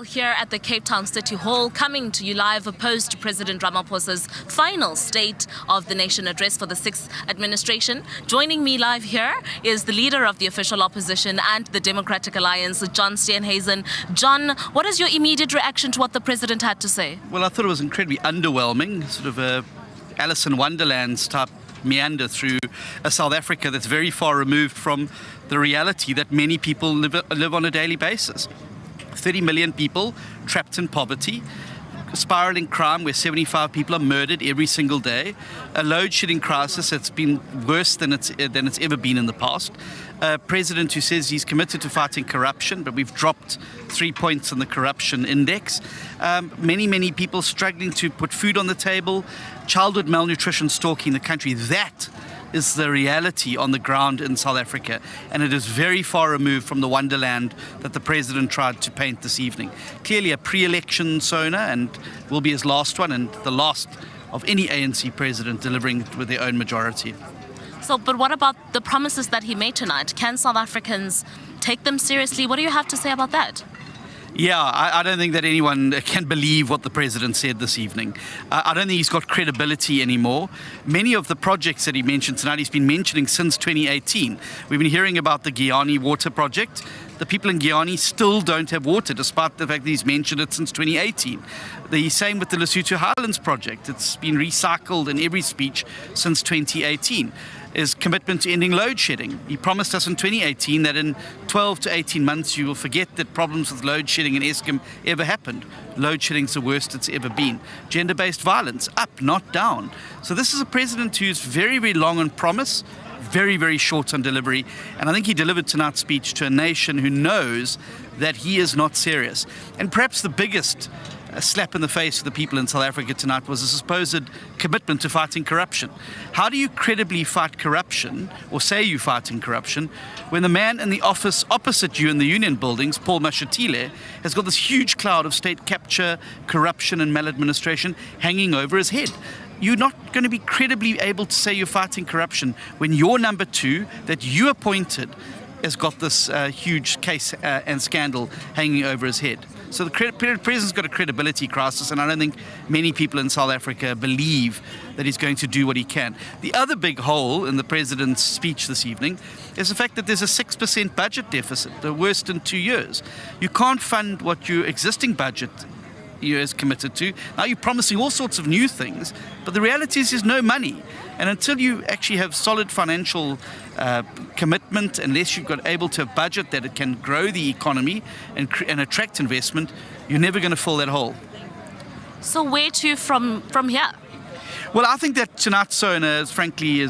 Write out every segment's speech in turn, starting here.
Here at the Cape Town City Hall, coming to you live opposed to President Ramaphosa's final State of the Nation address for the 6th administration. Joining me live here is the leader of the official opposition and the Democratic Alliance, John Steenhuisen. John, what is your immediate reaction to what the president had to say? Well, I thought it was incredibly underwhelming, sort of a Alice in Wonderland's type meander through a South Africa that's very far removed from the reality that many people live on a daily basis. 30 million people trapped in poverty, spiraling crime where 75 people are murdered every single day, a load-shedding crisis that's been worse than it's ever been in the past, a president who says he's committed to fighting corruption, but we've dropped 3 points on the corruption index, many people struggling to put food on the table, childhood malnutrition stalking the country. That is the reality on the ground in South Africa, and it is very far removed from the wonderland that the president tried to paint this evening. Clearly a pre-election SONA, and will be his last one and the last of any ANC president delivering it with their own majority. So, but what about the promises that he made tonight? Can South Africans take them seriously? What do you have to say about that? Yeah, I don't think that anyone can believe what the president said this evening. I don't think he's got credibility anymore. Many of the projects that he mentioned tonight, he's been mentioning since 2018. We've been hearing about the Giyani water project. The people in Giyani still don't have water, despite the fact that he's mentioned it since 2018. The same with the Lesotho Highlands project. It's been recycled in every speech since 2018. His commitment to ending load shedding. He promised us in 2018 that in 12 to 18 months you will forget that problems with load shedding in Eskom ever happened. Load shedding's the worst it's ever been. Gender-based violence, up, not down. So this is a president who's very, very long on promise, very short on delivery. And I think he delivered tonight's speech to a nation who knows that he is not serious. And perhaps the biggest slap in the face for the people in South Africa tonight was a supposed commitment to fighting corruption. How do you credibly fight corruption, or say you're fighting corruption, when the man in the office opposite you in the union buildings, Paul Mashatile, has got this huge cloud of state capture, corruption and maladministration hanging over his head? You're not going to be credibly able to say you're fighting corruption when your number two that you appointed has got this huge case and scandal hanging over his head. So the president's got a credibility crisis, and I don't think many people in South Africa believe that he's going to do what he can. The other big hole in the president's speech this evening is the fact that there's a 6% budget deficit, the worst in 2 years. You can't fund what your existing budget is committed to. Now you're promising all sorts of new things, but the reality is there's no money. And until you actually have solid financial commitment, unless you've got able to have budget that it can grow the economy and attract investment, you're never going to fill that hole. So where to from here? Well, I think that tonight's SONA, frankly,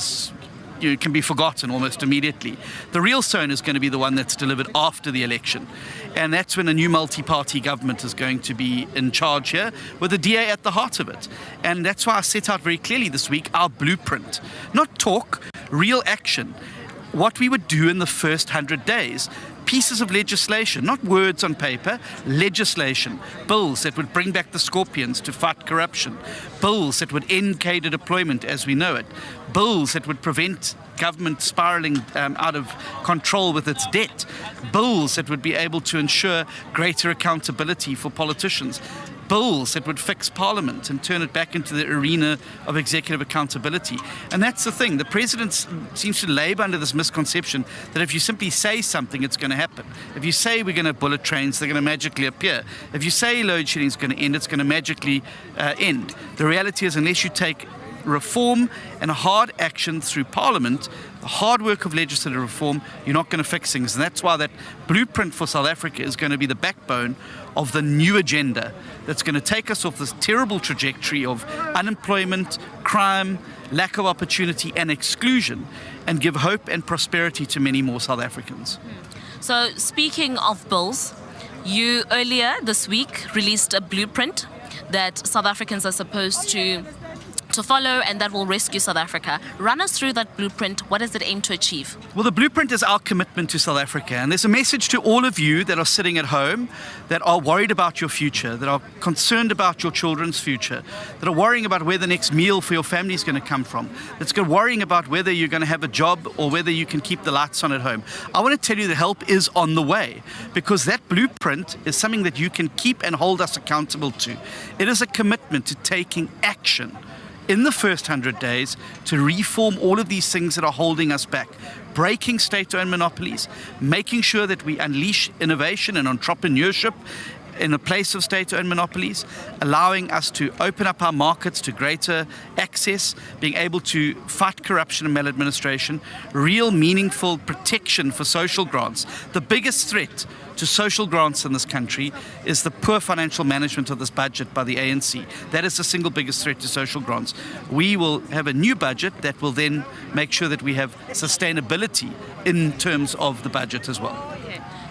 can be forgotten almost immediately. The real SONA is going to be the one that's delivered after the election. And that's when a new multi-party government is going to be in charge here, with the DA at the heart of it. And that's why I set out very clearly this week our blueprint. Not talk, real action. What we would do in the first 100 days. Pieces of legislation, not words on paper, legislation. Bills that would bring back the scorpions to fight corruption. Bills that would end cadre deployment as we know it. Bills that would prevent government spiraling out of control with its debt. Bills that would be able to ensure greater accountability for politicians. Bills that would fix Parliament and turn it back into the arena of executive accountability. And that's the thing. The president seems to labour under this misconception that if you simply say something, it's going to happen. If you say we're going to have bullet trains, they're going to magically appear. If you say load shedding is going to end, it's going to magically end. The reality is, unless you take reform and hard action through Parliament, the hard work of legislative reform, you're not going to fix things. And that's why that blueprint for South Africa is going to be the backbone of the new agenda that's going to take us off this terrible trajectory of unemployment, crime, lack of opportunity and exclusion, and give hope and prosperity to many more South Africans. So speaking of bills, you earlier this week released a blueprint that South Africans are supposed to to follow and that will rescue South Africa. Run us through that blueprint. What does it aim to achieve? Well, the blueprint is our commitment to South Africa. And there's a message to all of you that are sitting at home, that are worried about your future, that are concerned about your children's future, that are worrying about where the next meal for your family is going to come from, that's worrying about whether you're going to have a job or whether you can keep the lights on at home. I want to tell you that help is on the way, because that blueprint is something that you can keep and hold us accountable to. It is a commitment to taking action in the first 100 days to reform all of these things that are holding us back, breaking state-owned monopolies, making sure that we unleash innovation and entrepreneurship in the place of state-owned monopolies, allowing us to open up our markets to greater access, being able to fight corruption and maladministration, real meaningful protection for social grants. The biggest threat to social grants in this country is the poor financial management of this budget by the ANC. That is the single biggest threat to social grants. We will have a new budget that will then make sure that we have sustainability in terms of the budget as well.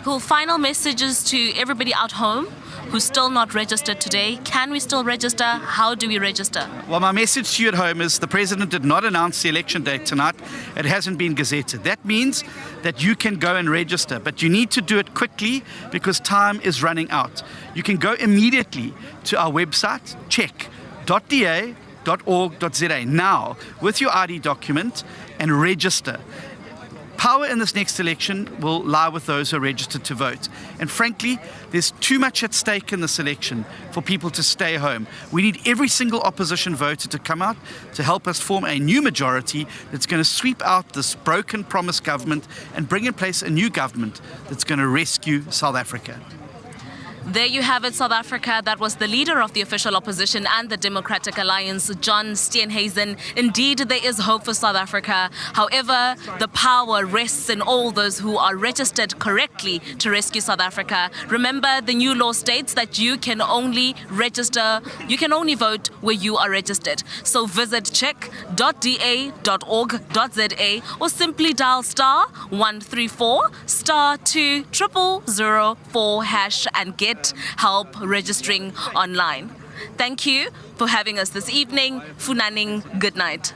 Cool. Final messages to everybody out home who's still not registered today. Can we still register? How do we register? Well, my message to you at home is the President did not announce the election date tonight. It hasn't been gazetted. That means that you can go and register, but you need to do it quickly because time is running out. You can go immediately to our website, check.da.org.za now with your ID document and register. Power in this next election will lie with those who are registered to vote. And frankly, there's too much at stake in this election for people to stay home. We need every single opposition voter to come out to help us form a new majority that's going to sweep out this broken promise government and bring in place a new government that's going to rescue South Africa. There you have it, South Africa. That was the leader of the official opposition and the Democratic Alliance, John Steenhuisen. Indeed, there is hope for South Africa. However, the power rests in all those who are registered correctly to rescue South Africa. Remember, the new law states that you can only vote where you are registered. So visit check.da.org.za or simply dial *134 *20004# and get help registering online. Thank you for having us this evening. Funaning, good night.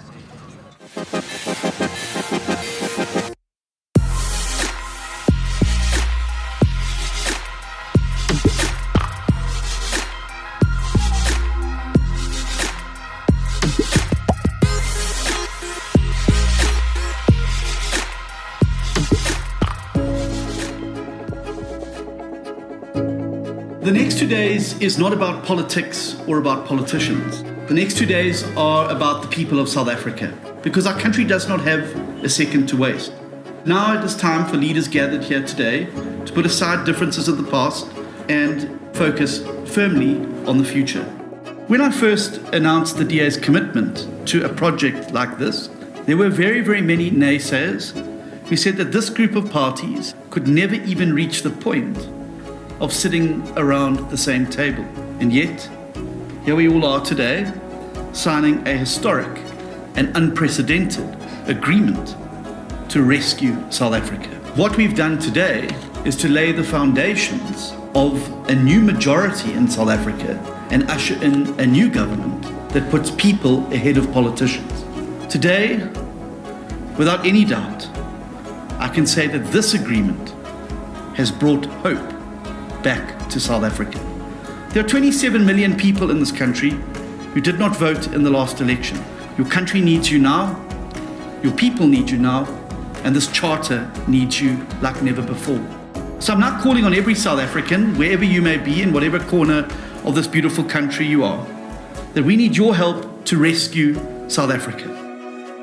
The next 2 days is not about politics or about politicians. The next 2 days are about the people of South Africa, because our country does not have a second to waste. Now it is time for leaders gathered here today to put aside differences of the past and focus firmly on the future. When I first announced the DA's commitment to a project like this, there were very, very many naysayers who said that this group of parties could never even reach the point of sitting around the same table. And yet, here we all are today, signing a historic and unprecedented agreement to rescue South Africa. What we've done today is to lay the foundations of a new majority in South Africa and usher in a new government that puts people ahead of politicians. Today, without any doubt, I can say that this agreement has brought hope back to South Africa. There are 27 million people in this country who did not vote in the last election. Your country needs you now, your people need you now, and this charter needs you like never before. So I'm now calling on every South African, wherever you may be, in whatever corner of this beautiful country you are, that we need your help to rescue South Africa.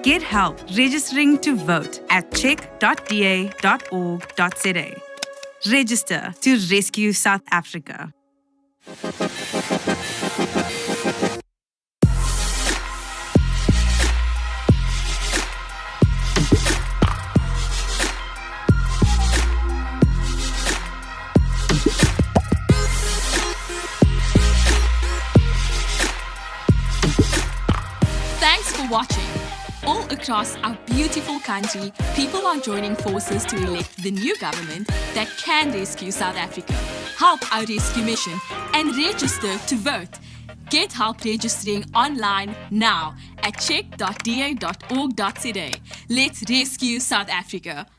Get help registering to vote at check.da.org.za. Register to rescue South Africa. Thanks for watching. All across our beautiful country, people are joining forces to elect the new government that can rescue South Africa, help our rescue mission, and register to vote. Get help registering online now at check.da.org.za. Let's rescue South Africa.